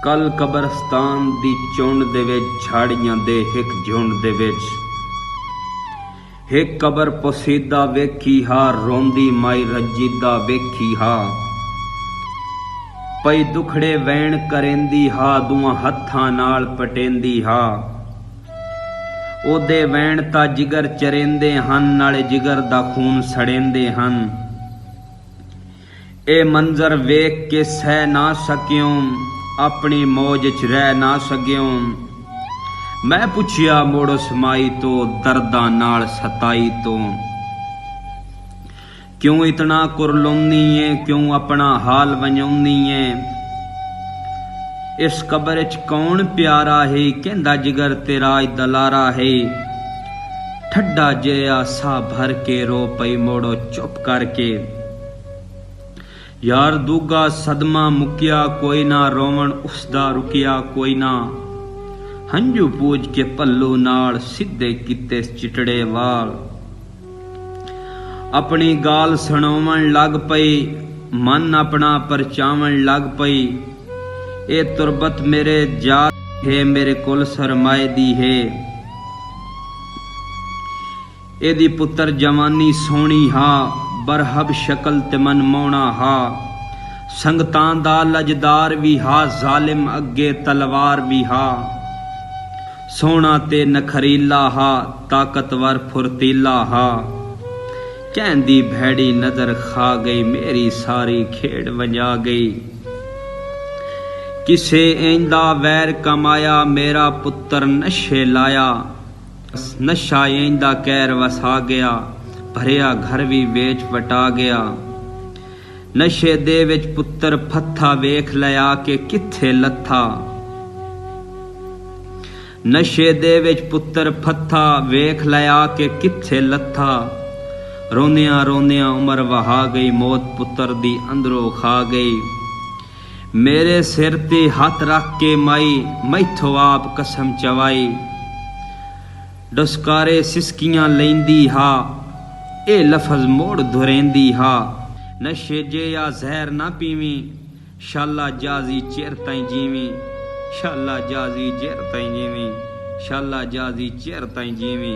कल कब्रस्तान दी चुंड दे विच झाड़ियां दे हिक झुंड दे विच हिक कबर पोसीदा वेखी हा रोंदी माई रजीदा वेखी हा पई दुखड़े वैण करेंदी हा दुआं हत्थां नाल पटेंदी हा ओदे वैण ता जिगर चरेंदे हन नाले जिगर दा खून सड़ेंदे हन। ए मंजर वेख के सह ना सकियों अपनी मौज च रह ना सकियों। मैं पुछया मोड़ो समाई तो दर्दां नाल सताई तो क्यों इतना कुरलुमनी है क्यों अपना हाल वंजाउंदी है। इस कबर च कौन प्यारा है कहंदा जिगर तेरा दलारा है। ठड्डा जिहा सा भर के रो पई मोड़ो चुप करके यार दूगा सदमा मुकिया कोई ना रोवण उसदा रुकिया कोई ना। हंजू पूज के पल्लू नाल सीधे किते चिटड़े वाल अपनी गाल सुनावण लग पई मन अपना परचावण लग पई। ए तुरबत मेरे जात है मेरे कुल सरमाए दी है। एदी पुत्र जवानी सोहनी हा बरहब शकल ते मन मोहना हा। संगतां दा लजदार भी हा जालिम अगे तलवार भी हा। सोहना ते नखरीला हा ताकतवर फुर्तीला हा। कहंदी भैड़ी नजर खा गई मेरी सारी खेड़ वंजा गई। किसे ऐंदा वैर कमाया मेरा पुत्र नशे लाया। नशा ऐंदा कैर वसा गया भरिया घर भी वेच वटा गया। नशे दे विच पुत्र फत्था वेख लिया के किथे लथा। नशे दे विच पुत्र फत्था वेख लिया के किथे लथा। रोंदियां रोंदियां उमर वहा गई मौत पुत्र दी अंदरों खा गई। मेरे सिर ते हथ रख के माई मैथों आप कसम चवाई। डुस्कारे सिसकियां लैंदी हा ए लफज मोड़ धुरेंदी हा। नशे जे या जहर ना पीवी शाला जाजी चेर ताई जीवी। शाला जाजी चेर ताई जीवी शाला जाजी चेर ताई जीवी।